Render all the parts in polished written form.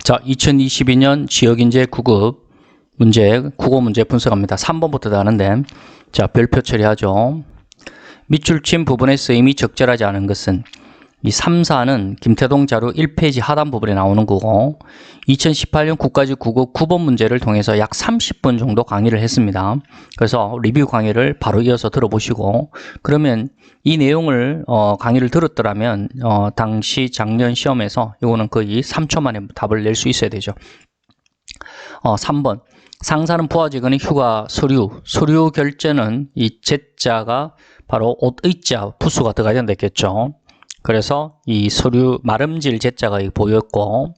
자, 2022년 지역인재 9급 문제, 국어 문제 분석합니다. 3번부터 나가는데, 자, 별표 처리하죠. 밑줄 친 부분의 쓰임이 적절하지 않은 것은 이 3, 4는 김태동 자료 1페이지 하단 부분에 나오는 거고, 2018년 국가직 국어 9번 문제를 통해서 약 30분 정도 강의를 했습니다. 그래서 리뷰 강의를 바로 이어서 들어보시고, 그러면 이 내용을 강의를 들었더라면 당시 작년 시험에서 이거는 거의 3초 만에 답을 낼 수 있어야 되죠. 3번 상사는 부하직원의 휴가 서류 결제는 이 제자가 바로 옷의자 부수가 들어가야 된다겠죠. 그래서 이 서류 마름질 제자가 보였고,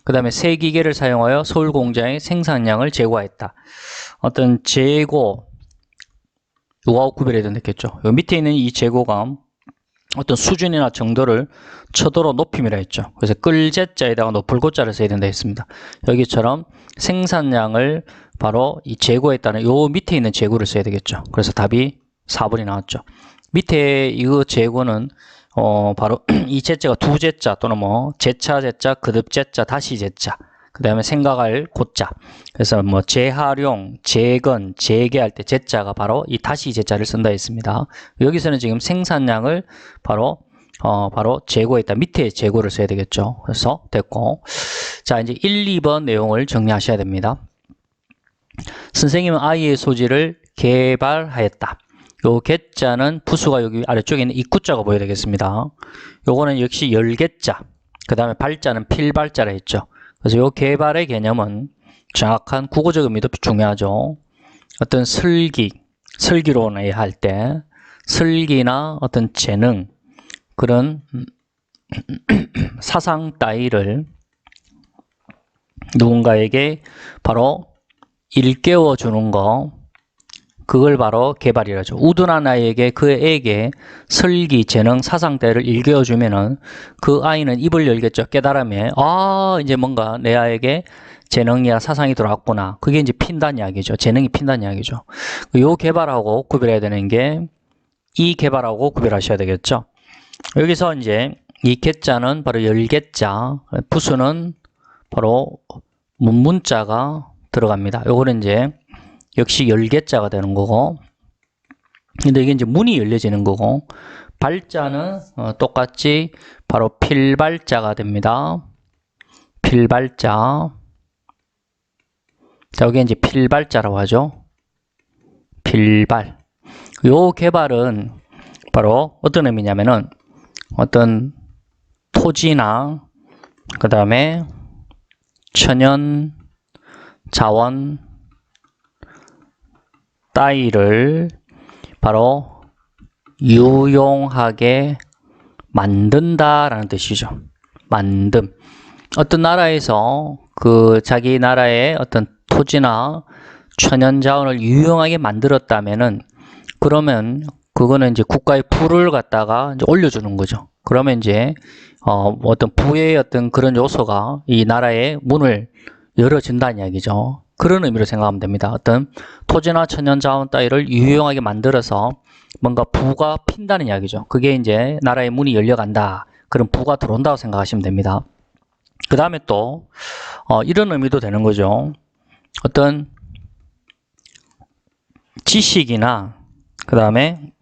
그 다음에 새 기계를 사용하여 서울 공장의 생산량을 제고했다. 어떤 재고, 요거하고 구별해야 된다겠죠. 요 밑에 있는 이 재고가 어떤 수준이나 정도를 초도로 높임이라 했죠. 그래서 끌제자에다가 높을 고자를 써야 된다 했습니다. 여기처럼 생산량을 바로 이 재고했다는 요 밑에 있는 재고를 써야 되겠죠. 그래서 답이 4번이 나왔죠. 밑에 이거 재고는 바로 이 제자가 두 제자 또는 뭐 재차 제자, 거듭 제자, 다시 제자, 그 다음에 생각할 고자. 그래서 뭐 재활용, 재건, 재개할 때 제자가 바로 이 다시 제자를 쓴다 했습니다. 여기서는 지금 생산량을 바로 재고했다. 밑에 재고를 써야 되겠죠. 그래서 됐고, 자 이제 1, 2번 내용을 정리하셔야 됩니다. 선생님은 아이의 소질을 개발하였다. 요 개자는 부수가 여기 아래쪽에 있는 입구자가 보여야 되겠습니다. 요거는 역시 열개자, 그 다음에 발자는 필발자라 했죠. 그래서 요 개발의 개념은 정확한 국어적 의미도 중요하죠. 어떤 설기론을 할 때 설기나 어떤 재능, 그런 사상 따위를 누군가에게 바로 일깨워 주는 거, 그걸 바로 개발이라죠. 우둔한 아이에게 그에게 설기, 재능, 사상 따위를 일깨워 주면은 그 아이는 입을 열겠죠. 깨달음에 이제 뭔가 내 아이에게 재능이나 사상이 들어왔구나. 그게 이제 핀다는 이야기죠. 재능이 핀다는 이야기죠. 요 개발하고 구별해야 되는 게 이 개발하고 구별하셔야 되겠죠. 여기서 이제 이 개자는 바로 열개자, 부수는 바로 문문자가 들어갑니다. 요거는 이제 역시 열개자가 되는 거고, 근데 이게 이제 문이 열려지는 거고, 발자는 똑같이 바로 필발자가 됩니다. 필발자. 자, 여기 이제 필발자라고 하죠. 필발. 요 개발은 바로 어떤 의미냐면은 어떤 토지나 그 다음에 천연 자원 따위를 바로 유용하게 만든다라는 뜻이죠. 만듦. 어떤 나라에서 그 자기 나라의 어떤 토지나 천연 자원을 유용하게 만들었다면은, 그러면 그거는 이제 국가의 부를 갖다가 이제 올려주는 거죠. 그러면 이제 어떤 부의 어떤 그런 요소가 이 나라의 문을 열어준다는 이야기죠. 그런 의미로 생각하면 됩니다. 어떤 토지나 천연 자원 따위를 유용하게 만들어서 뭔가 부가 핀다는 이야기죠. 그게 이제 나라의 문이 열려간다. 그런 부가 들어온다고 생각하시면 됩니다. 그 다음에 또 이런 의미도 되는 거죠. 어떤 지식이나 그 다음에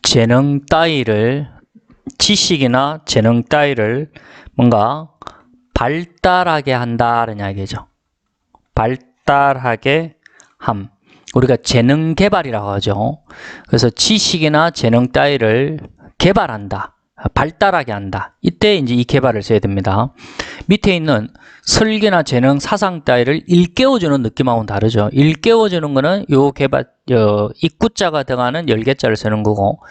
재능 따위를, 지식이나 재능 따위를 뭔가 발달하게 한다는 이야기죠. 발달하게 함. 우리가 재능 개발이라고 하죠. 그래서 지식이나 재능 따위를 개발한다. 발달하게 한다. 이때 이제 이 개발을 써야 됩니다. 밑에 있는 설계나 재능, 사상 따위를 일깨워주는 느낌하고는 다르죠. 일깨워주는 거는 요 개발, 입구자가 들어가는 열개자를 쓰는 거고,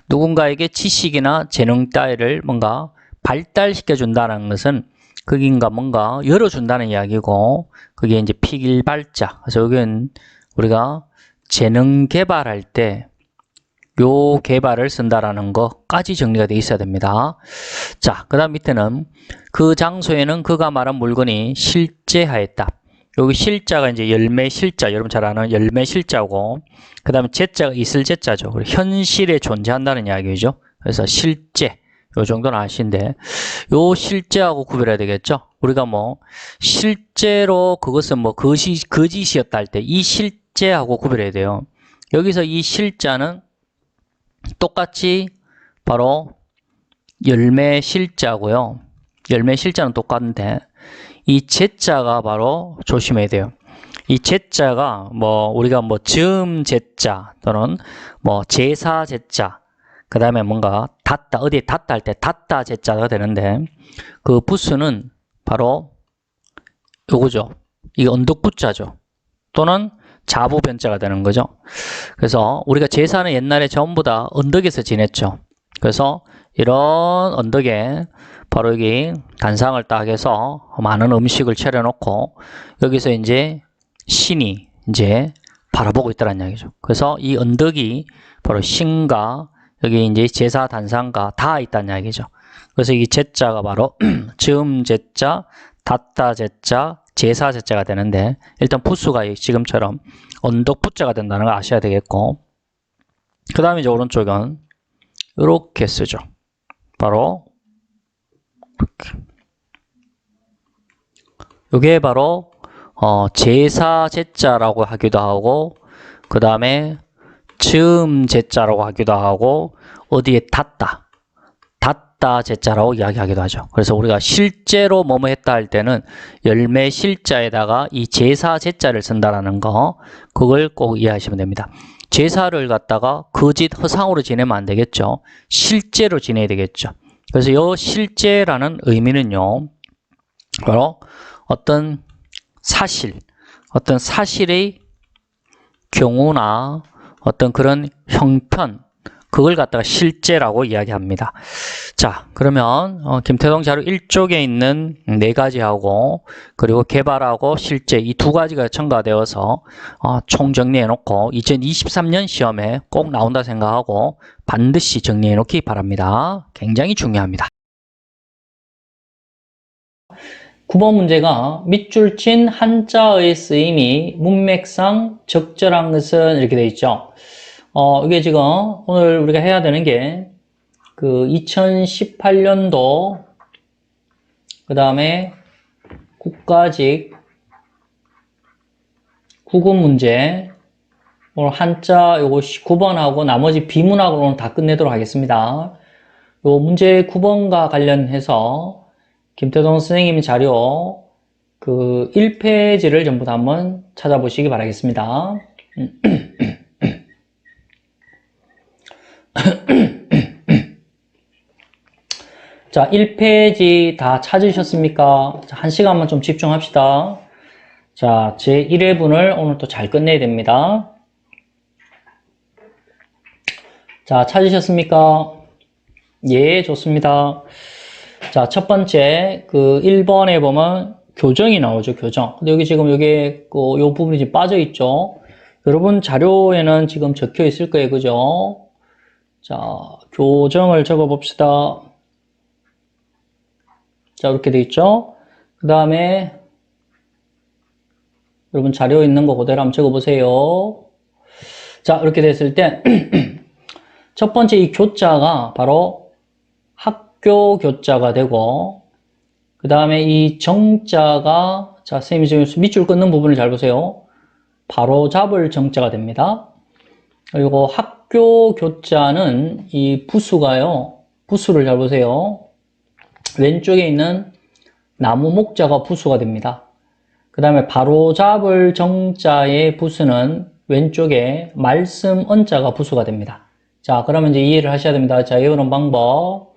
누군가에게 지식이나 재능 따위를 뭔가 발달시켜준다는 것은 그긴가 뭔가 열어준다는 이야기고, 그게 이제 필발자. 그래서 여기는 우리가 재능 개발할 때 요 개발을 쓴다라는 것까지 정리가 되어 있어야 됩니다. 자, 그 다음 밑에는 그 장소에는 그가 말한 물건이 실제하였다. 여기 실자가 이제 열매 실자, 여러분 잘 아는 열매 실자고, 그 다음에 제자가 있을 제자죠. 현실에 존재한다는 이야기죠. 그래서 실제 요 정도는 아시는데 요 실제하고 구별해야 되겠죠. 우리가 뭐 실제로 그것은 뭐 거짓이었다 할 때 이 실제하고 구별해야 돼요. 여기서 이 실자는 똑같이 바로 열매 실자고요. 열매 실자는 똑같은데 이 제자가 바로 조심해야 돼요. 이 제자가 뭐 우리가 뭐 즈음 제자 또는 뭐 제사 제자 그 다음에 뭔가 닫다 어디에 닫다 할 때 닫다 제자가 되는데 그 부수는 바로 요거죠. 이게 언덕부자죠. 또는 자부변자가 되는 거죠. 그래서 우리가 제사는 옛날에 전부 다 언덕에서 지냈죠. 그래서 이런 언덕에 바로 여기 단상을 딱 해서 많은 음식을 차려놓고 여기서 이제 신이 이제 바라보고 있다는 이야기죠. 그래서 이 언덕이 바로 신과 여기 이제 제사 단상과 다 있다는 이야기죠. 그래서 이 제자가 바로 즈음 제자, 닫다 제자, 제사 제자가 되는데 일단 부수가 지금처럼 언덕 부자가 된다는 걸 아셔야 되겠고 그 다음에 이제 오른쪽은 이렇게 쓰죠. 바로 이렇게. 이게 바로 제사 제자라고 하기도 하고 그 다음에 즈음 제자라고 하기도 하고 어디에 닫다 제자라고 이야기하기도 하죠. 그래서 우리가 실제로 뭐뭐 했다 할 때는 열매 실자에다가 이 제사 제자를 쓴다라는 거 그걸 꼭 이해하시면 됩니다. 제사를 갖다가 거짓 허상으로 지내면 안 되겠죠. 실제로 지내야 되겠죠. 그래서 이 실제라는 의미는요. 바로 어떤 사실의 경우나 어떤 그런 형편 그걸 갖다가 실제라고 이야기합니다. 자, 그러면 김태동 자료 1쪽에 있는 4가지하고 그리고 개발하고 실제 이 2가지가 첨가되어서 총 정리해 놓고 2023년 시험에 꼭 나온다 생각하고 반드시 정리해 놓기 바랍니다. 굉장히 중요합니다. 9번 문제가 밑줄 친 한자의 쓰임이 문맥상 적절한 것은 이렇게 되어 있죠. 이게 지금 오늘 우리가 해야 되는 게 그 2018년도 그 다음에 국가직 국어 문제 오늘 한자 요거 9번하고 나머지 비문학으로 오늘 다 끝내도록 하겠습니다. 요 문제 9번과 관련해서 김태동 선생님 자료 그 1페이지를 전부 다 한번 찾아보시기 바라겠습니다. 자, 1페이지 다 찾으셨습니까? 자, 1시간만 좀 집중합시다. 자, 제 1회분을 오늘 또 잘 끝내야 됩니다. 자, 찾으셨습니까? 예, 좋습니다. 자, 첫 번째, 그 1번에 보면 교정이 나오죠, 교정. 근데 여기 지금 여기 요 부분이 지금 빠져 있죠. 여러분 자료에는 지금 적혀 있을 거예요, 그죠? 자, 교정을 적어 봅시다. 자, 이렇게 돼 있죠? 그 다음에 여러분 자료 있는 거 그대로 한번 적어 보세요. 자, 이렇게 됐을 때 첫 번째 이 교자가 바로 학교 교자가 되고 그 다음에 이 정자가 자, 선생님이 지금 밑줄 끊는 부분을 잘 보세요. 바로 잡을 정자가 됩니다. 그리고 학교 교자는 이 부수가요. 부수를 잘 보세요. 왼쪽에 있는 나무 목자가 부수가 됩니다. 그 다음에 바로 잡을 정자의 부수는 왼쪽에 말씀 언자가 부수가 됩니다. 자, 그러면 이제 이해를 하셔야 됩니다. 자, 외우는 방법.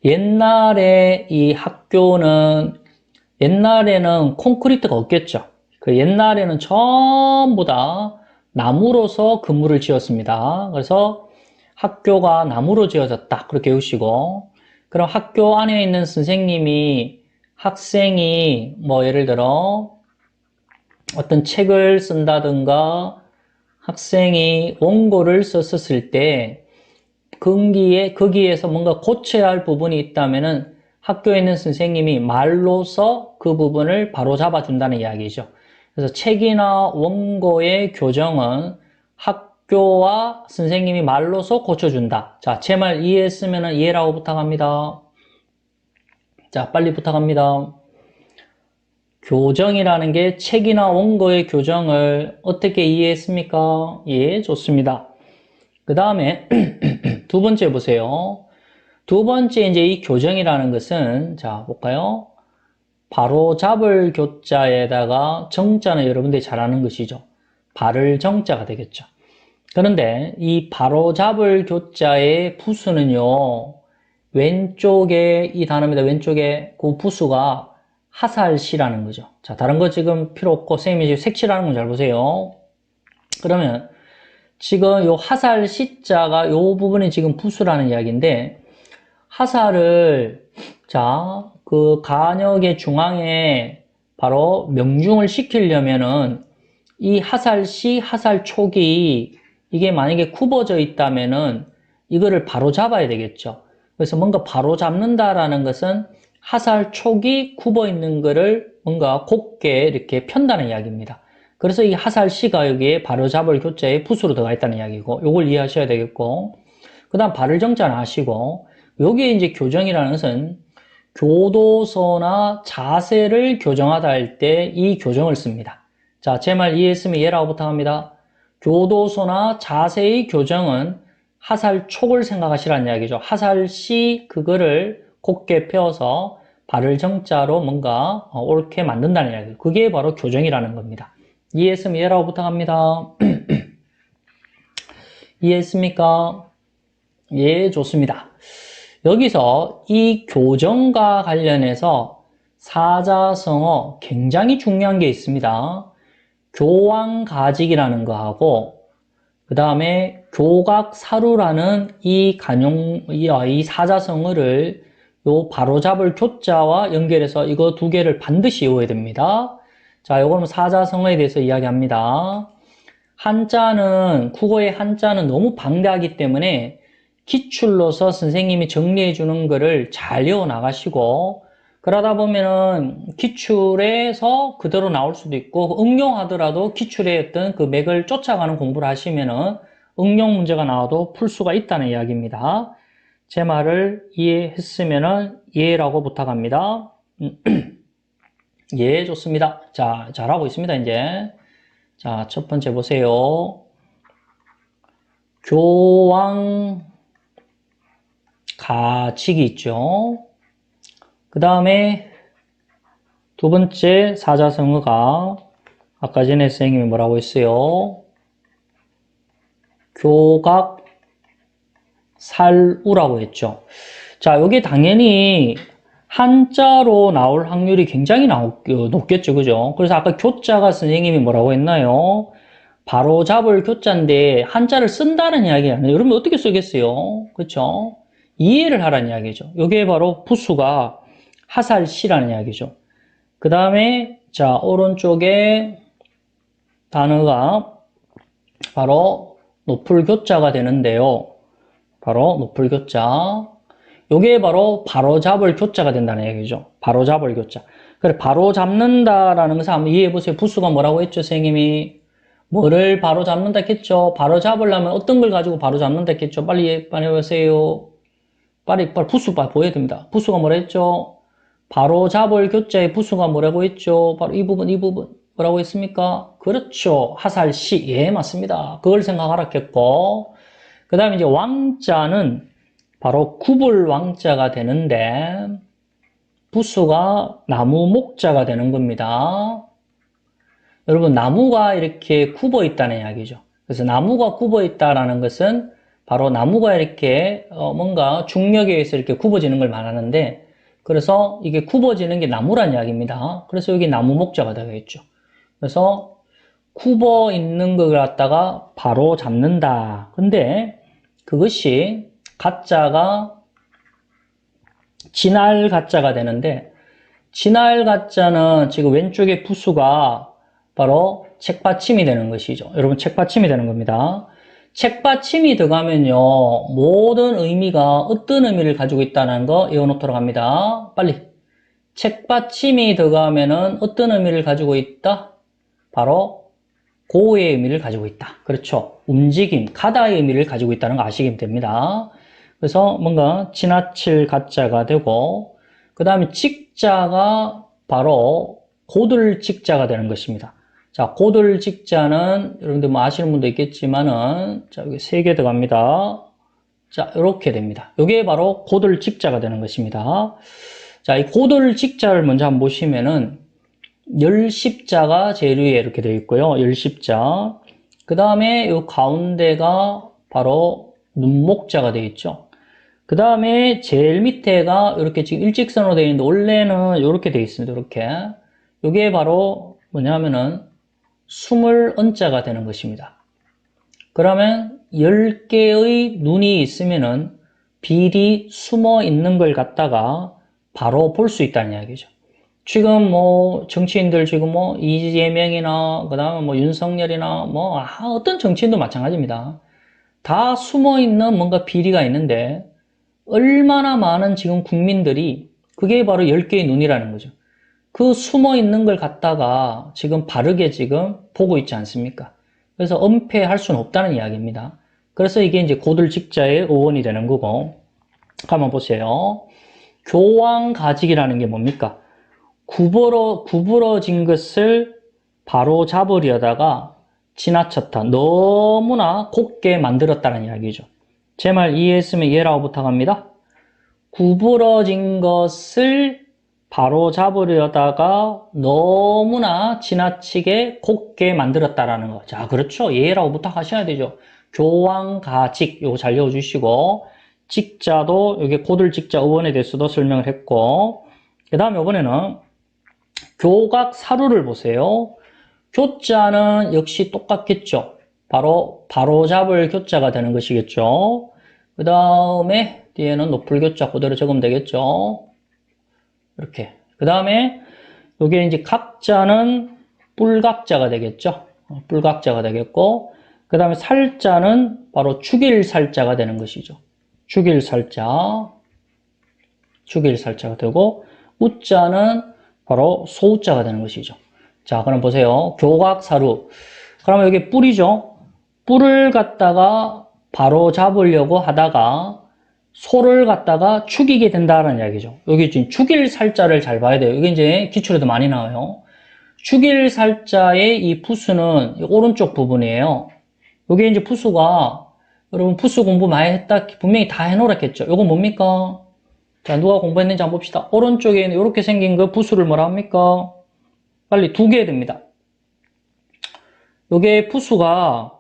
옛날에 이 학교는, 옛날에는 콘크리트가 없겠죠. 그 옛날에는 전부 다 나무로서 건물을 지었습니다. 그래서 학교가 나무로 지어졌다. 그렇게 외우시고, 그럼 학교 안에 있는 선생님이 학생이 뭐 예를 들어 어떤 책을 쓴다든가 학생이 원고를 썼을 때 거기에서 뭔가 고쳐야 할 부분이 있다면은 학교에 있는 선생님이 말로서 그 부분을 바로 잡아준다는 이야기죠. 그래서 책이나 원고의 교정은 학교와 선생님이 말로서 고쳐준다. 자, 제 말 이해했으면 이해라고 부탁합니다. 자, 빨리 부탁합니다. 교정이라는 게 책이나 원고의 교정을 어떻게 이해했습니까? 예, 좋습니다. 그 다음에 두 번째 보세요. 두 번째 이제 이 교정이라는 것은 자, 볼까요? 바로 잡을 교자에다가 정자는 여러분들이 잘 아는 것이죠. 바를 정자가 되겠죠. 그런데 이 바로 잡을 교자의 부수는요, 왼쪽에 이 단어입니다. 왼쪽에 그 부수가 하살시라는 거죠. 자, 다른 거 지금 필요 없고, 선생님이 지금 색칠하는 건 잘 보세요. 그러면 지금 요 하살시자가 요 부분이 지금 부수라는 이야기인데, 하살을, 자, 그 간역의 중앙에 바로 명중을 시키려면은 이 하살시, 하살촉이 이게 만약에 굽어져 있다면은 이거를 바로 잡아야 되겠죠. 그래서 뭔가 바로 잡는다라는 것은 하살촉이 굽어 있는 거를 뭔가 곱게 이렇게 편다는 이야기입니다. 그래서 이 하살시가 여기에 바로 잡을 교자에 붓으로 들어가 있다는 이야기고, 요걸 이해하셔야 되겠고, 그 다음 바를 정자는 아시고, 여기에 이제 교정이라는 것은 교도소나 자세를 교정하다 할 때 이 교정을 씁니다. 자, 제 말 이해했으면 이해라고 부탁합니다. 교도소나 자세의 교정은 하살촉을 생각하시라는 이야기죠. 하살시 그거를 곱게 펴서 발을 정자로 뭔가 옳게 만든다는 이야기. 그게 바로 교정이라는 겁니다. 이해했으면 이해라고 부탁합니다. 이해했습니까? 예, 좋습니다. 여기서 이 교정과 관련해서 사자성어 굉장히 중요한 게 있습니다. 교왕가직이라는 거하고 그 다음에 교각사루라는 이 사자성어를 요 바로잡을 교자와 연결해서 이거 두 개를 반드시 외워야 됩니다. 자, 요거는 사자성어에 대해서 이야기합니다. 한자는, 국어의 한자는 너무 방대하기 때문에 기출로서 선생님이 정리해 주는 거를 잘 외워 나가시고, 그러다 보면은 기출에서 그대로 나올 수도 있고, 응용하더라도 기출의 어떤 그 맥을 쫓아가는 공부를 하시면은 응용 문제가 나와도 풀 수가 있다는 이야기입니다. 제 말을 이해했으면은 이해라고 부탁합니다. 예, 좋습니다. 자, 잘하고 있습니다, 이제. 자, 첫 번째 보세요. 교왕가직이 있죠. 그 다음에 두 번째 사자성어가 아까 전에 선생님이 뭐라고 했어요? 교각살우라고 했죠. 자, 여기 당연히 한자로 나올 확률이 굉장히 높겠죠. 그죠? 그래서 아까 교자가 선생님이 뭐라고 했나요? 바로 잡을 교자인데 한자를 쓴다는 이야기 아니에요. 여러분 어떻게 쓰겠어요? 그렇죠? 이해를 하라는 이야기죠. 이게 바로 부수가 하살시라는 이야기죠. 그 다음에 자, 오른쪽에 단어가 바로 높을 교자가 되는데요. 바로 높을 교자. 요게 바로 잡을 교자가 된다는 얘기죠. 바로 잡을 교자. 그래, 바로 잡는다라는 것을 한번 이해해 보세요. 부수가 뭐라고 했죠, 선생님이? 뭐를 바로 잡는다 했죠? 바로 잡으려면 어떤 걸 가지고 바로 잡는다 했죠? 빨리 해보세요. 빨리 부수 보여야 됩니다. 부수가 뭐라 했죠? 바로 잡을 교자의 부수가 뭐라고 했죠? 바로 이 부분 뭐라고 했습니까? 그렇죠. 하살시. 예, 맞습니다. 그걸 생각하라 했고, 그 다음에 이제 왕자는 바로 굽을 왕자가 되는데 부수가 나무 목자가 되는 겁니다. 여러분, 나무가 이렇게 굽어 있다는 이야기죠. 그래서 나무가 굽어 있다라는 것은 바로 나무가 이렇게 뭔가 중력에 의해서 이렇게 굽어지는 걸 말하는데, 그래서 이게 굽어지는 게 나무란 이야기입니다. 그래서 여기 나무 목자가 되겠죠. 그래서 굽어 있는 걸 갖다가 바로 잡는다. 근데 그것이 가짜가 진할 가짜가 되는데, 진할 가짜는 지금 왼쪽에 부수가 바로 책받침이 되는 것이죠. 여러분, 책받침이 되는 겁니다. 책받침이 들어가면요, 모든 의미가 어떤 의미를 가지고 있다는 거 외워놓도록 합니다. 빨리. 책받침이 들어가면은 어떤 의미를 가지고 있다? 바로 고의 의미를 가지고 있다. 그렇죠. 움직임, 가다의 의미를 가지고 있다는 거 아시면 됩니다. 그래서 뭔가 지나칠 가자가 되고, 그 다음에 직자가 바로 고들 직자가 되는 것입니다. 자, 고들 직자는 여러분들 뭐 아시는 분도 있겠지만은, 자, 여기 3개 들어갑니다. 자, 이렇게 됩니다. 이게 바로 고들 직자가 되는 것입니다. 자, 이 고들 직자를 먼저 한번 보시면은, 열십자가 제일 위에 이렇게 되어 있고요. 열십자. 그 다음에 이 가운데가 바로 눈목자가 되어 있죠. 그 다음에 제일 밑에가 이렇게 지금 일직선으로 되어 있는데 원래는 이렇게 되어 있습니다. 이렇게. 이게 바로 뭐냐면은 숨을 언자가 되는 것입니다. 그러면 10개의 눈이 있으면은 비리 숨어 있는 걸 갖다가 바로 볼 수 있다는 이야기죠. 지금 뭐 정치인들 지금 뭐 이재명이나 그다음에 뭐 윤석열이나 뭐 어떤 정치인도 마찬가지입니다. 다 숨어 있는 뭔가 비리가 있는데 얼마나 많은 지금 국민들이 그게 바로 10개의 눈이라는 거죠. 그 숨어 있는 걸 갖다가 지금 바르게 지금 보고 있지 않습니까? 그래서 은폐할 수는 없다는 이야기입니다. 그래서 이게 이제 고들직자의 어원이 되는 거고, 한번 보세요. 교황가직이라는 게 뭡니까? 구부러진 것을 바로 잡으려다가 지나쳤다. 너무나 곱게 만들었다는 이야기죠. 제 말 이해했으면 이해라고 부탁합니다. 구부러진 것을 바로 잡으려다가 너무나 지나치게 곱게 만들었다라는 거. 자, 그렇죠. 이해라고 부탁하셔야 되죠. 교황가직, 요거 잘 외워주시고, 직자도, 여기 고들직자 어원에 대해서도 설명을 했고, 그 다음에 이번에는 교각사루를 보세요. 교자는 역시 똑같겠죠. 바로 잡을 교자가 되는 것이겠죠. 그 다음에 뒤에는 높을 교자 그대로 적으면 되겠죠. 이렇게. 그 다음에 여기 이제 각자는 뿔각자가 되겠죠. 뿔각자가 되겠고, 그 다음에 살자는 바로 축일살자가 되는 것이죠. 축일살자가 되고, 우자는 바로 소우자가 되는 것이죠. 자, 그럼 보세요. 교각사루. 그러면 여기 뿔이죠. 뿔을 갖다가 바로 잡으려고 하다가 소를 갖다가 축이게 된다는 이야기죠. 여기 지금 축일살자를 잘 봐야 돼요. 이게 이제 기출에도 많이 나와요. 축일살자의 이 푸수는 오른쪽 부분이에요. 여기 이제 푸수가 여러분 푸수 공부 많이 했다 분명히 다 해놓았겠죠. 이거 뭡니까? 자, 누가 공부했는지 한번 봅시다. 오른쪽에 있는 이렇게 생긴 그 푸수를 뭐라 합니까? 빨리 두 개 됩니다. 요게 푸수가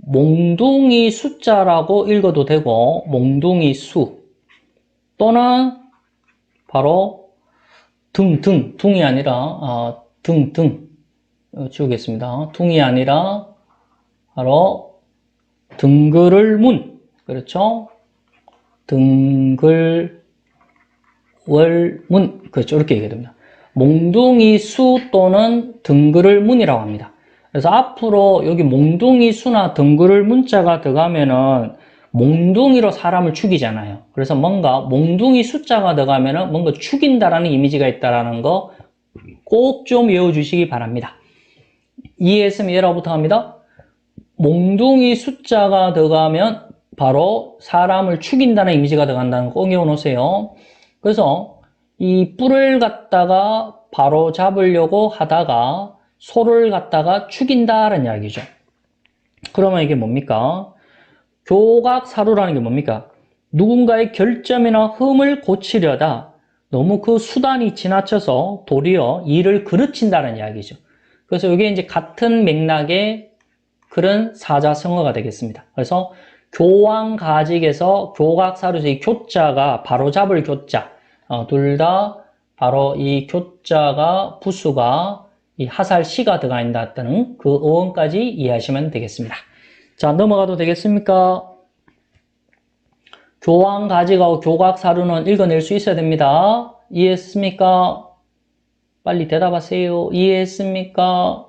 몽둥이 숫자라고 읽어도 되고, 몽둥이 수. 또는 바로 둥이 아니라, 지우겠습니다. 둥이 아니라, 바로 등글을 문. 그렇죠? 등글월문. 그렇죠. 이렇게 얘기해야 됩니다. 몽둥이 수 또는 등글을 문이라고 합니다. 그래서 앞으로 여기 몽둥이 수나 등글을 문자가 들어가면은 몽둥이로 사람을 죽이잖아요. 그래서 뭔가 몽둥이 숫자가 들어가면은 뭔가 죽인다라는 이미지가 있다라는 거 꼭 좀 외워주시기 바랍니다. 이해했으면 이해라고 부탁합니다. 몽둥이 숫자가 들어가면 바로 사람을 죽인다는 이미지가 들어간다는 거 꼭 외워놓으세요. 그래서 이 뿔을 갖다가 바로 잡으려고 하다가 소를 갖다가 죽인다라는 이야기죠. 그러면 이게 뭡니까? 교각사루라는 게 뭡니까? 누군가의 결점이나 흠을 고치려다 너무 그 수단이 지나쳐서 도리어 일을 그르친다는 이야기죠. 그래서 이게 이제 같은 맥락의 그런 사자성어가 되겠습니다. 그래서 교황가직에서 교각사루에서 이 교자가 바로 잡을 교자, 둘 다 바로 이 교자가 부수가 이 하살시가 들어가 있다는 그 어원까지 이해하시면 되겠습니다. 자, 넘어가도 되겠습니까? 교황가직하고 교각사루는 읽어낼 수 있어야 됩니다. 이해했습니까? 빨리 대답하세요. 이해했습니까?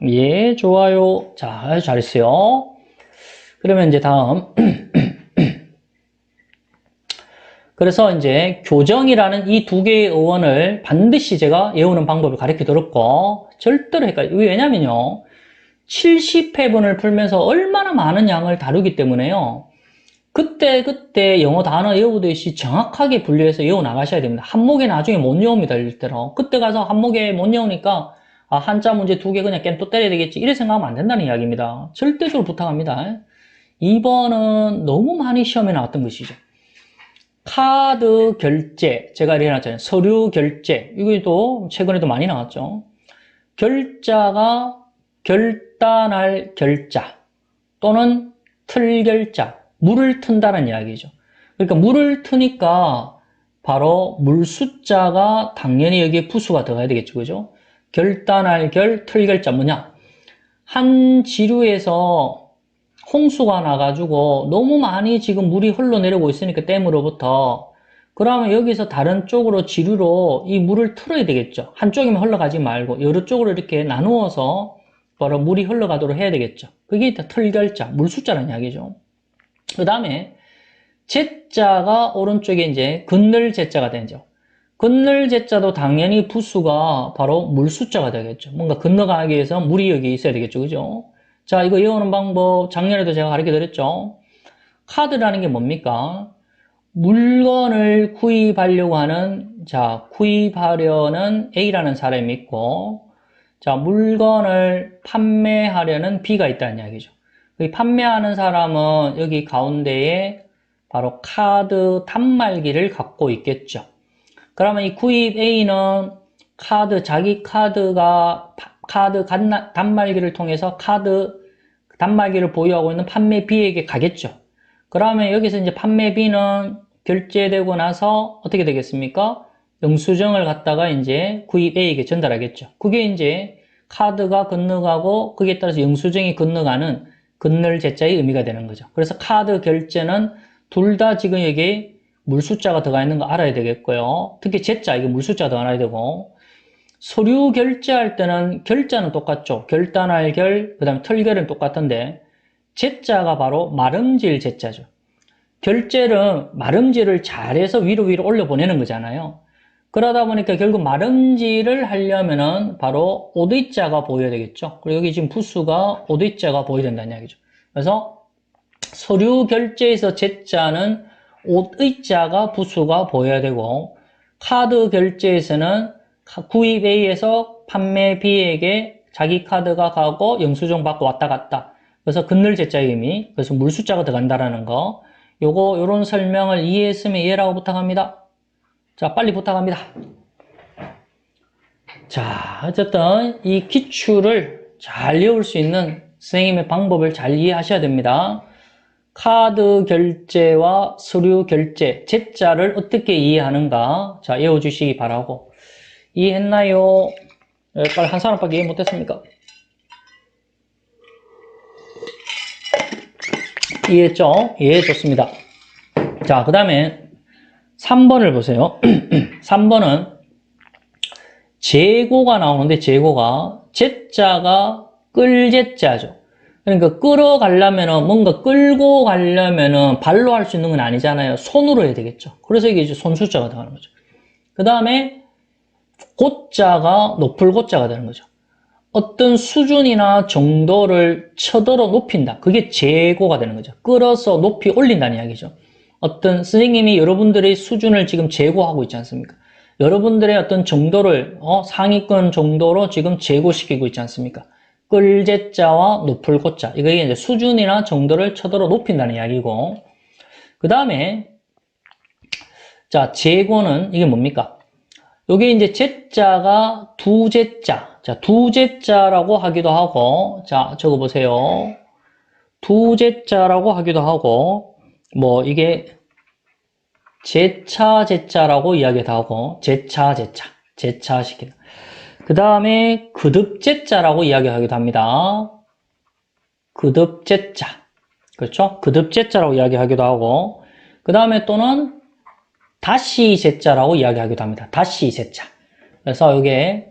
예, 좋아요. 자, 잘했어요. 그러면 이제 다음. 그래서 이제 교정이라는 이 두 개의 어원을 반드시 제가 외우는 방법을 가르쳐 드렸고, 절대로 헷갈려요. 왜냐면요, 70회분을 풀면서 얼마나 많은 양을 다루기 때문에요. 그때 영어 단어 외우듯이 정확하게 분류해서 외워 나가셔야 됩니다. 한목에 나중에 못 외웁니다, 일대로. 그때 가서 한목에 못 외우니까, 아, 한자 문제 두 개 그냥 깬또 때려야 되겠지. 이래 생각하면 안 된다는 이야기입니다. 절대적으로 부탁합니다. 2번은 너무 많이 시험에 나왔던 것이죠. 카드 결제, 제가 해놨잖아요. 서류 결제, 이것도 최근에도 많이 나왔죠. 결자가 결단할 결자 또는 틀 결자, 물을 튼다는 이야기죠. 그러니까 물을 트니까 바로 물 숫자가 당연히 여기에 부수가 들어가야 되겠죠. 그죠? 결단할 결, 틀 결자 뭐냐? 한 지류에서 홍수가 나가지고 너무 많이 지금 물이 흘러내리고 있으니까 댐으로부터, 그러면 여기서 다른 쪽으로 지류로 이 물을 틀어야 되겠죠. 한쪽이면 흘러가지 말고 여러 쪽으로 이렇게 나누어서 바로 물이 흘러가도록 해야 되겠죠. 그게 틀결자, 물숫자라는 이야기죠. 그 다음에 제자가 오른쪽에 이제 건널 제자가 되죠. 건널 제자도 당연히 부수가 바로 물숫자가 되겠죠. 뭔가 건너가기 위해서 물이 여기 있어야 되겠죠. 그죠? 자, 이거 외우는 방법 작년에도 제가 가르쳐 드렸죠. 카드라는 게 뭡니까? 물건을 구입하려고 하는, 자, 구입하려는 A라는 사람이 있고, 자, 물건을 판매하려는 B가 있다는 이야기죠. 이 판매하는 사람은 여기 가운데에 바로 카드 단말기를 갖고 있겠죠. 그러면 이 구입 A는 자기 카드가 카드 단말기를 통해서 카드 단말기를 보유하고 있는 판매 B에게 가겠죠. 그러면 여기서 이제 판매 B는 결제되고 나서 어떻게 되겠습니까? 영수증을 갖다가 이제 구입 A에게 전달하겠죠. 그게 이제 카드가 건너가고 거기에 따라서 영수증이 건너가는 건널 제자의 의미가 되는 거죠. 그래서 카드 결제는 둘 다 지금 여기 물숫자가 들어가 있는 거 알아야 되겠고요. 특히 제자, 이게 물숫자 들어가야 되고, 서류 결제할 때는 결자는 똑같죠. 결단할 결, 그 다음에 털결은 똑같은데 제자가 바로 마름질 제자죠. 결제는 마름질을 잘해서 위로 올려보내는 거잖아요. 그러다 보니까 결국 마름질을 하려면은 바로 오드자가 보여야 되겠죠. 그리고 여기 지금 부수가 오드자가 보여야 된다는 이야기죠. 그래서 서류 결제에서 제자는 오드자가 부수가 보여야 되고, 카드 결제에서는 구입 A에서 판매 B에게 자기 카드가 가고 영수증 받고 왔다 갔다. 그래서 건널 제자의 의미, 그래서 물숫자가 들어간다라는 거. 요런 설명을 이해했으면 이해라고 부탁합니다. 자, 빨리 부탁합니다. 자, 어쨌든 이 기출을 잘 외울 수 있는 선생님의 방법을 잘 이해하셔야 됩니다. 카드 결제와 서류 결제, 제자를 어떻게 이해하는가, 자, 외워주시기 바라고. 이해했나요? 빨리 한 사람밖에 이해 못했습니까? 이해했죠? 예, 좋습니다. 자, 그 다음에 3번을 보세요. 3번은 재고가 나오는데, 재고가 제자가 끌제자죠. 그러니까 끌어가려면은, 뭔가 끌고 가려면은 발로 할 수 있는 건 아니잖아요. 손으로 해야 되겠죠. 그래서 이게 이제 손숫자가 들어가는 거죠. 그 다음에 고자가 높을 고자가 되는 거죠. 어떤 수준이나 정도를 쳐들어 높인다. 그게 재고가 되는 거죠. 끌어서 높이 올린다는 이야기죠. 어떤 선생님이 여러분들의 수준을 지금 재고하고 있지 않습니까? 여러분들의 어떤 정도를 상위권 정도로 지금 재고시키고 있지 않습니까? 끌제자와 높을 고자, 이게 이제 수준이나 정도를 쳐들어 높인다는 이야기고, 그 다음에 자, 재고는 이게 뭡니까? 요게 이제 제자가 두 제자, 자, 두 제자라고 하기도 하고, 자, 적어보세요. 두 제자라고 하기도 하고, 뭐 이게 제차 제자라고 이야기도 하고, 제차 제차시키다. 그 다음에 그듭제자라고 이야기하기도 합니다. 그듭제자, 그렇죠? 그듭제자라고 이야기하기도 하고, 그 다음에 또는 다시 제자라고 이야기하기도 합니다. 다시 제자. 그래서 이게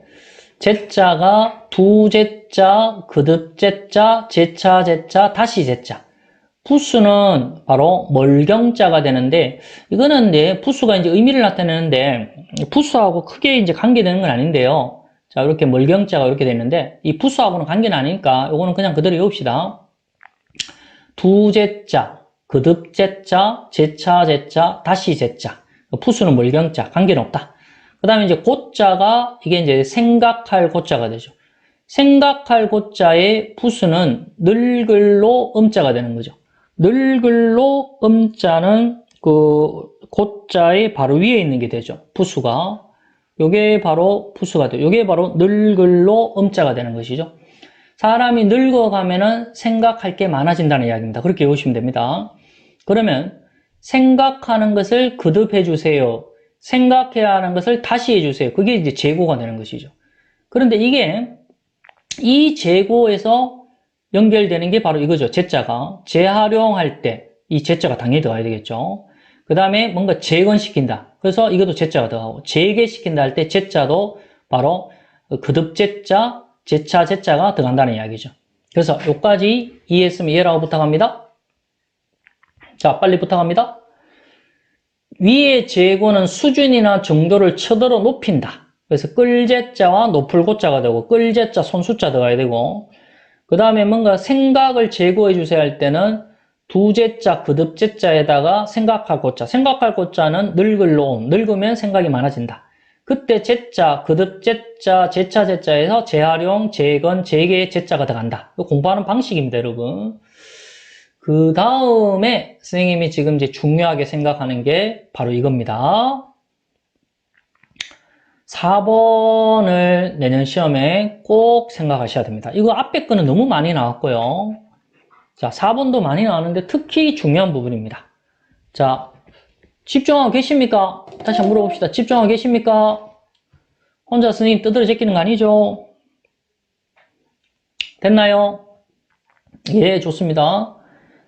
제자가 두 제자, 그듭 제자, 제차 제자, 다시 제자. 부수는 바로 멀경자가 되는데, 이거는 이제 부수가 이제 의미를 나타내는데, 부수하고 크게 이제 관계되는 건 아닌데요. 자, 이렇게 멀경자가 이렇게 되는데, 이 부수하고는 관계는 아니니까, 이거는 그냥 그대로 외웁시다. 두제자, 그듭제자, 제차제자, 다시 제자. 부수는 멀경자, 관계는 없다. 그 다음에 이제 고자가, 이게 이제 생각할 고자가 되죠. 생각할 고자의 부수는 늙을로 음자가 되는 거죠. 늙을로 음자는 그 고자의 바로 위에 있는 게 되죠. 부수가. 요게 바로 부수가 돼요. 요게 바로 늙을로 음자가 되는 것이죠. 사람이 늙어가면은 생각할 게 많아진다는 이야기입니다. 그렇게 외우시면 됩니다. 그러면 생각하는 것을 거듭해 주세요. 생각해야 하는 것을 다시 해주세요. 그게 이제 재고가 되는 것이죠. 그런데 이게 이 재고에서 연결되는 게 바로 이거죠. 제자가 재활용할 때 이 제자가 당연히 들어가야 되겠죠. 그 다음에 뭔가 재건시킨다. 그래서 이것도 제자가 들어가고 재개시킨다 할 때 제자도 바로 거듭제자, 제차, 제자가 들어간다는 이야기죠. 그래서 여기까지 이해했으면 이해라고 부탁합니다. 자, 빨리 부탁합니다. 위의 재고는 수준이나 정도를 처더러 높인다. 그래서 끌제자와 높을고자가 되고 끌제자 손수자 들어가야 되고 그 다음에 뭔가 생각을 제고해 주세요 할 때는 두제자 거듭제자에다가 생각할 고자. 생각할 고자는 늙을로 늙으면 생각이 많아진다. 그때 제자, 거듭제자, 제차, 제자에서 재활용, 재건, 재개, 제자가 들어간다. 공부하는 방식입니다, 여러분. 그 다음에 선생님이 지금 이제 중요하게 생각하는 게 바로 이겁니다. 4번을 내년 시험에 꼭 생각하셔야 됩니다. 이거 앞에 거는 너무 많이 나왔고요. 자, 4번도 많이 나왔는데 특히 중요한 부분입니다. 자, 집중하고 계십니까? 다시 한번 물어봅시다. 집중하고 계십니까? 혼자 선생님 떠들어 제끼는 거 아니죠? 됐나요? 예, 좋습니다.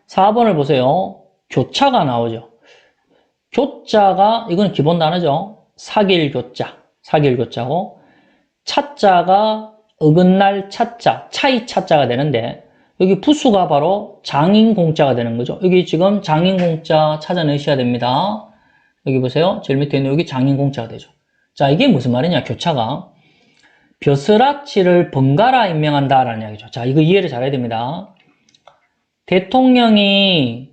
4번을 보세요. 교차가 나오죠. 교자가, 이건 기본 단어죠. 사길교자고, 차자가 어긋날 차자, 차이 차자가 되는데, 여기 부수가 바로 장인공자가 되는 거죠. 여기 지금 장인공자 찾아내셔야 됩니다. 여기 보세요. 제일 밑에 있는 여기 장인공자가 되죠. 자, 이게 무슨 말이냐, 교차가. 벼슬아치를 번갈아 임명한다라는 이야기죠. 자, 이거 이해를 잘해야 됩니다. 대통령이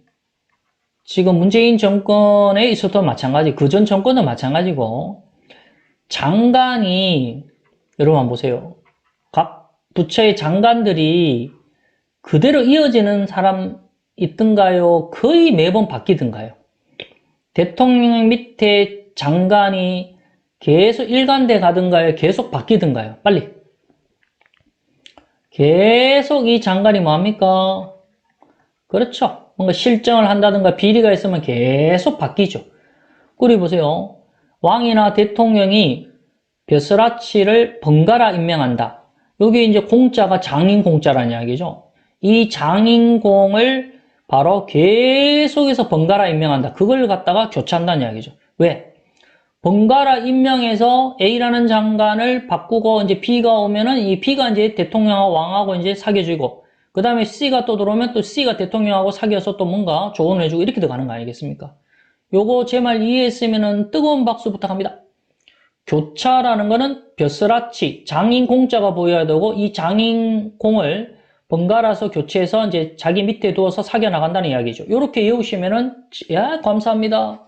지금 문재인 정권에 있어도 마찬가지, 그전 정권도 마찬가지고, 장관이, 여러분 한번 보세요. 각 부처의 장관들이 그대로 이어지는 사람 있던가요? 거의 매번 바뀌던가요? 대통령 밑에 장관이 계속 일관돼 가던가요? 계속 바뀌던가요? 빨리. 계속 이 장관이 뭐합니까? 그렇죠. 뭔가 실정을 한다든가 비리가 있으면 계속 바뀌죠. 그리고 보세요. 왕이나 대통령이 벼슬아치를 번갈아 임명한다. 여기 이제 공자가 장인공자라는 이야기죠. 이 장인공을 바로 계속해서 번갈아 임명한다. 그걸 갖다가 교차한다는 이야기죠. 왜? 번갈아 임명해서 A라는 장관을 바꾸고 이제 B가 오면은 이 B가 이제 대통령하고 왕하고 이제 사귀어주고 그 다음에 C가 또 들어오면 또 C가 대통령하고 사귀어서 또 뭔가 조언을 해주고 이렇게 들어가는 거 아니겠습니까? 요거 제 말 이해했으면은 뜨거운 박수 부탁합니다. 교차라는 거는 벼슬아치, 장인공자가 보여야 되고 이 장인공을 번갈아서 교체해서 이제 자기 밑에 두어서 사겨 나간다는 이야기죠. 이렇게 외우시면은 야 감사합니다.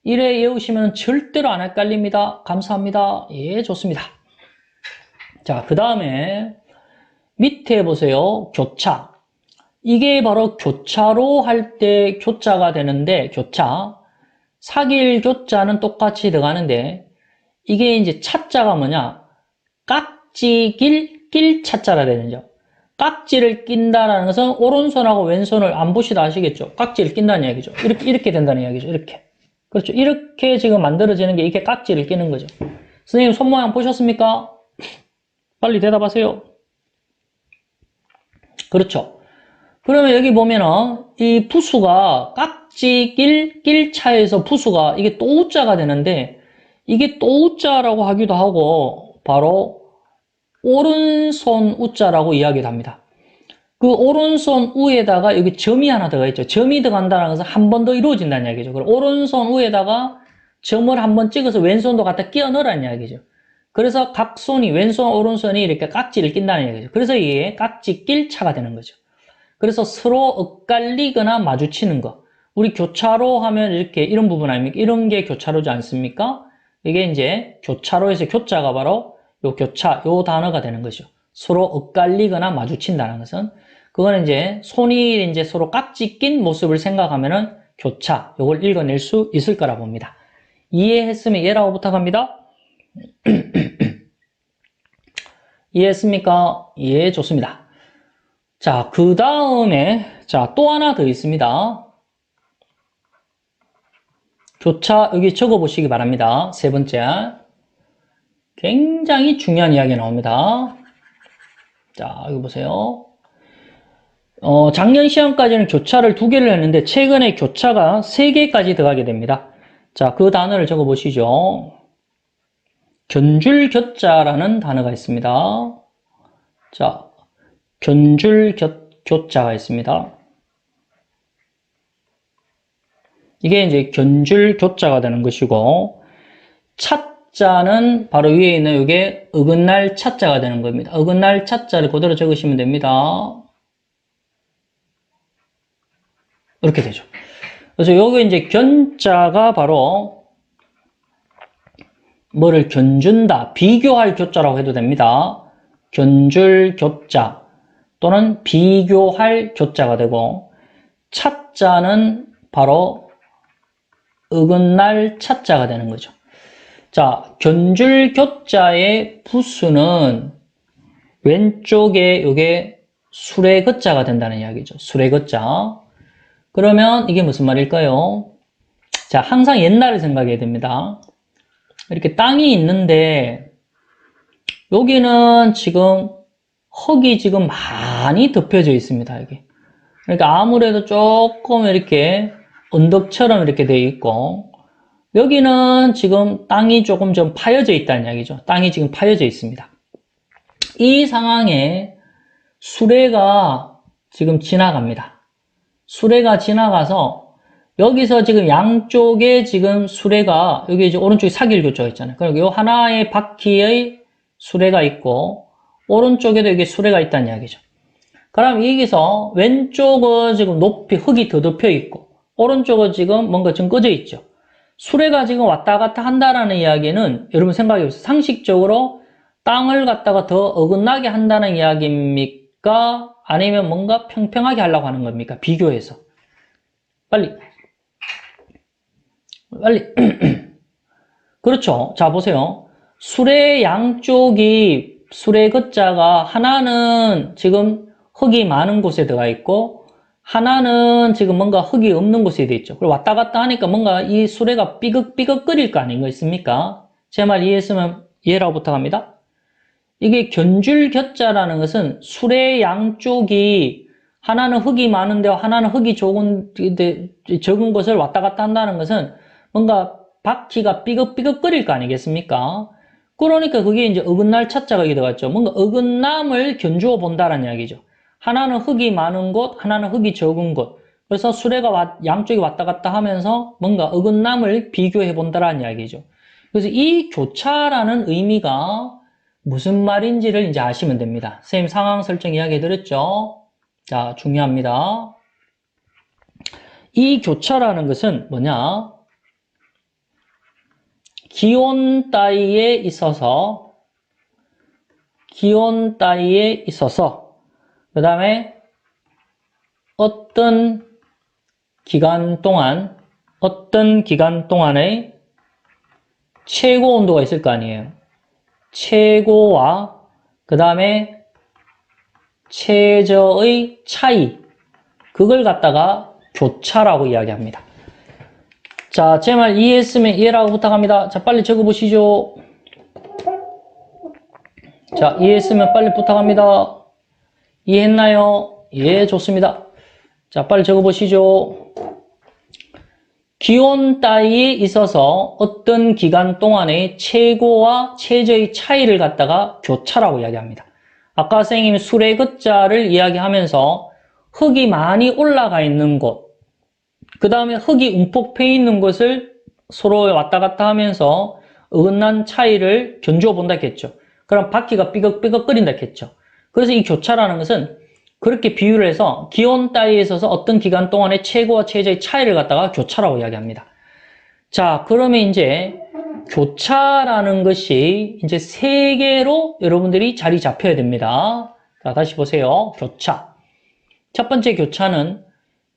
이래 외우시면 절대로 안 헷갈립니다. 감사합니다. 예, 좋습니다. 자, 그 다음에 밑에 보세요. 교차. 이게 바로 교차로 할 때 교자가 되는데 교차. 사길 교자는 똑같이 들어가는데 이게 이제 차자가 뭐냐? 깍지길 낄 차자라 되는죠. 깍지를 낀다라는 것은 오른손하고 왼손을 안 보시다 아시겠죠? 깍지를 낀다는 이야기죠. 이렇게 된다는 이야기죠. 이렇게. 그렇죠. 이렇게 지금 만들어지는 게 이게 깍지를 끼는 거죠. 선생님 손 모양 보셨습니까? 빨리 대답하세요. 그렇죠. 그러면 여기 보면은 이 부수가 깍지 낄 차에서 부수가 이게 또우자가 되는데 이게 또우자라고 하기도 하고 바로 오른손 우자라고 이야기를 합니다. 그 오른손 우에다가 여기 점이 하나 들어가 있죠. 점이 들어간다는 것은 한 번 더 이루어진다는 이야기죠. 그럼 오른손 우에다가 점을 한번 찍어서 왼손도 갖다 끼워 넣으라는 이야기죠. 그래서 각 손이 왼손, 오른손이 이렇게 깍지를 낀다는 이야기죠. 그래서 이게 깍지 낄 차가 되는 거죠. 그래서 서로 엇갈리거나 마주치는 거. 우리 교차로 하면 이렇게 이런 부분 아닙니까? 이런 게 교차로지 않습니까? 이게 이제 교차로에서 교자가 바로 요 교차, 요 단어가 되는 거죠. 서로 엇갈리거나 마주친다는 것은 그거는 이제 손이 이제 서로 깍지 낀 모습을 생각하면은 교차, 요걸 읽어낼 수 있을 거라 봅니다. 이해했으면 예라고 부탁합니다. 이해했습니까? 예, 좋습니다. 자, 그 다음에, 자, 또 하나 더 있습니다. 교차, 여기 적어 보시기 바랍니다. 세 번째. 굉장히 중요한 이야기 나옵니다. 자, 여기 보세요. 작년 시험까지는 교차를 2개를 했는데, 최근에 교차가 3개까지 들어가게 됩니다. 자, 그 단어를 적어 보시죠. 견줄교자라는 단어가 있습니다. 자, 견줄교자가 있습니다. 이게 이제 견줄교자가 되는 것이고, 차자는 바로 위에 있는 이게 어긋날 차자가 되는 겁니다. 어긋날 차자를 그대로 적으시면 됩니다. 이렇게 되죠. 그래서 여기 이제 견자가 바로 뭐를 견준다, 비교할 교자라고 해도 됩니다. 견줄 교자 또는 비교할 교자가 되고, 차자는 바로 어긋날 차자가 되는 거죠. 자, 견줄 교자의 부수는 왼쪽에 이게 수레 거자가 된다는 이야기죠. 수레 거자. 그러면 이게 무슨 말일까요? 자, 항상 옛날을 생각해야 됩니다. 이렇게 땅이 있는데 여기는 지금 흙이 지금 많이 덮여져 있습니다. 여기. 그러니까 아무래도 조금 이렇게 언덕처럼 이렇게 되어 있고, 여기는 지금 땅이 조금 좀 파여져 있다는 이야기죠. 땅이 지금 파여져 있습니다. 이 상황에 수레가 지금 지나갑니다. 수레가 지나가서 여기서 지금 양쪽에 지금 수레가, 여기 이제 오른쪽에 사길교차가 있잖아요. 그리고 요 하나의 바퀴의 수레가 있고 오른쪽에도 여기 수레가 있다는 이야기죠. 그럼 여기서 왼쪽은 지금 높이 흙이 더 덮여 있고 오른쪽은 지금 뭔가 좀 꺼져 있죠. 수레가 지금 왔다 갔다 한다는 이야기는 여러분 생각해 보세요. 상식적으로 땅을 갖다가 더 어긋나게 한다는 이야기입니까? 아니면 뭔가 평평하게 하려고 하는 겁니까? 비교해서. 빨리. 그렇죠. 자, 보세요. 수레 양쪽이, 수레 거자가 하나는 지금 흙이 많은 곳에 들어가 있고, 하나는 지금 뭔가 흙이 없는 곳에 되어 있죠. 그리고 왔다 갔다 하니까 뭔가 이 수레가 삐걱삐걱 끓일 거 아닌가있습니까? 제 말 이해했으면 이해라고 부탁합니다. 이게 견줄교자라는 것은 수레 양쪽이 하나는 흙이 많은데 하나는 흙이 적은 곳을 왔다 갔다 한다는 것은 뭔가 바퀴가 삐걱삐걱 끓일 거 아니겠습니까? 그러니까 그게 이제 어긋날 차자가 들어갔죠. 뭔가 어긋남을 견주어 본다라는 이야기죠. 하나는 흙이 많은 곳, 하나는 흙이 적은 곳. 그래서 수레가 양쪽이 왔다 갔다 하면서 뭔가 어긋남을 비교해 본다라는 이야기죠. 그래서 이 교차라는 의미가 무슨 말인지를 이제 아시면 됩니다. 선생님 상황 설정 이야기 해드렸죠? 자, 중요합니다. 이 교차라는 것은 뭐냐? 기온 따위에 있어서 그 다음에 어떤 기간 동안의 최고 온도가 있을 거 아니에요. 최고와 그 다음에 최저의 차이, 그걸 갖다가 교차라고 이야기합니다. 자, 제 말 이해했으면 이해라고 부탁합니다. 자, 빨리 적어보시죠. 자, 이해했으면 빨리 부탁합니다. 이해했나요? 예, 좋습니다. 자, 빨리 적어보시죠. 기온 따위에 있어서 어떤 기간 동안의 최고와 최저의 차이를 갖다가 교차라고 이야기합니다. 아까 선생님이 수레긋자를 이야기하면서 흙이 많이 올라가 있는 곳, 그 다음에 흙이 움푹 패 있는 곳을 서로 왔다 갔다 하면서 어긋난 차이를 견주어 본다 했죠. 그럼 바퀴가 삐걱삐걱거린다 했죠. 그래서 이 교차라는 것은 그렇게 비유를 해서 기온 따위에 있어서 어떤 기간 동안의 최고와 최저의 차이를 갖다가 교차라고 이야기합니다. 자, 그러면 이제 교차라는 것이 이제 세 개로 여러분들이 자리 잡혀야 됩니다. 자, 다시 보세요. 교차. 첫 번째 교차는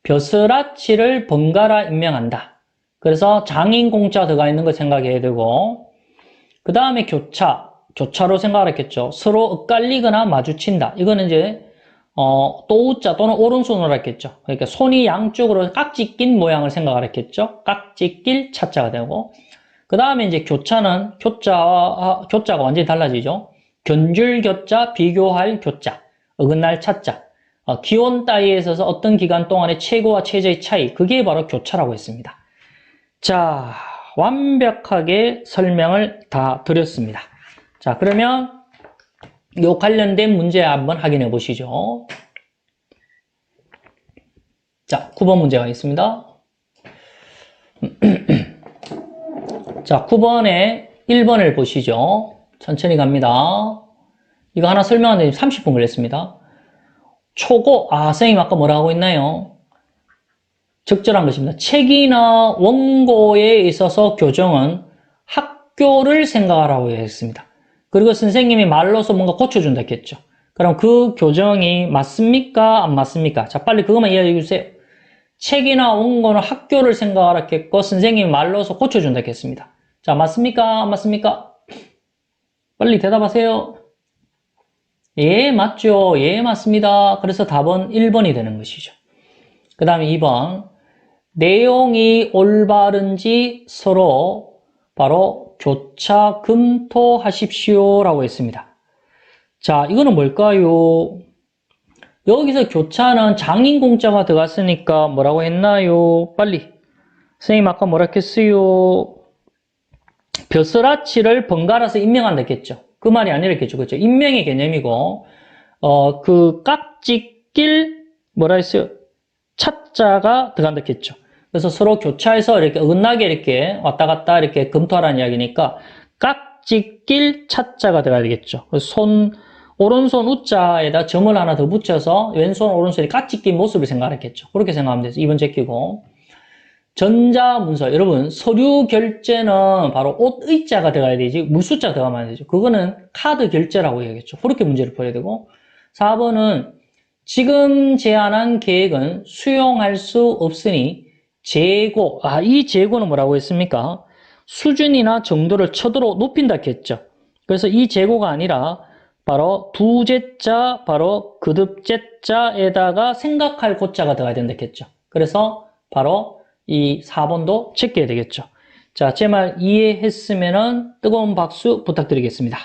벼슬아치를 번갈아 임명한다. 그래서 장인공자 들어가 있는 거 생각해야 되고, 그 다음에 교차로 생각했겠죠. 서로 엇갈리거나 마주친다. 이거는 이제 또우자 또는 오른손으로 했겠죠. 그러니까 손이 양쪽으로 깍지 낀 모양을 생각했겠죠. 깍지 낄 차자가 되고, 그 다음에 이제 교차는 교자가 완전히 달라지죠. 견줄 교자, 비교할 교자, 어긋날 차자. 기온 따위에 있어서 어떤 기간 동안의 최고와 최저의 차이, 그게 바로 교차라고 했습니다. 자, 완벽하게 설명을 다 드렸습니다. 자, 그러면 이 관련된 문제 한번 확인해 보시죠. 자, 9번 문제가 있습니다. 자, 9번에 1번을 보시죠. 천천히 갑니다. 이거 하나 설명하는데 30분 걸렸습니다. 초고, 선생님 아까 뭐라고 하고 있나요? 적절한 것입니다. 책이나 원고에 있어서 교정은 학교를 생각하라고 했습니다. 그리고 선생님이 말로서 뭔가 고쳐준다 했겠죠. 그럼 그 교정이 맞습니까? 안 맞습니까? 자, 빨리 그것만 이야기해 주세요. 책이나 원고는 학교를 생각하라 했고 선생님이 말로서 고쳐준다 했습니다. 자, 맞습니까? 안 맞습니까? 빨리 대답하세요. 예, 맞죠. 예, 맞습니다. 그래서 답은 1번이 되는 것이죠. 그 다음에 2번. 내용이 올바른지 서로 바로 교차 검토하십시오 라고 했습니다. 자, 이거는 뭘까요? 여기서 교차는 장인공자가 들어갔으니까 뭐라고 했나요? 빨리. 선생님 아까 뭐라 했어요? 벼슬아치를 번갈아서 임명한다 했겠죠. 그 말이 아니라 했겠죠. 그렇죠? 임명의 개념이고, 그 깍지낄, 뭐라 했어요? 차자가 들어간다 했겠죠. 그래서 서로 교차해서 이렇게 어긋나게 이렇게 왔다 갔다 이렇게 검토하라는 이야기니까 깍지낄 차자가 들어가야 되겠죠. 오른손 우자에다 점을 하나 더 붙여서 왼손 오른손이 깍지 낀 모습을 생각했겠죠. 그렇게 생각하면 되죠. 2번 제끼고. 전자문서, 여러분 서류 결제는 바로 옷의자가 들어가야 되지 무수자 들어가면 안 되죠. 그거는 카드 결제라고 해야겠죠. 그렇게 문제를 풀어야 되고. 4번은 지금 제안한 계획은 수용할 수 없으니 재고, 이 재고는 뭐라고 했습니까? 수준이나 정도를 처도로 높인다 했죠. 그래서 이 재고가 아니라 바로 두제자, 바로 그듭제자에다가 생각할 고자가 들어가야 된다 했죠. 그래서 바로 이 4번도 체크해야 되겠죠. 자, 제 말 이해했으면은 뜨거운 박수 부탁드리겠습니다.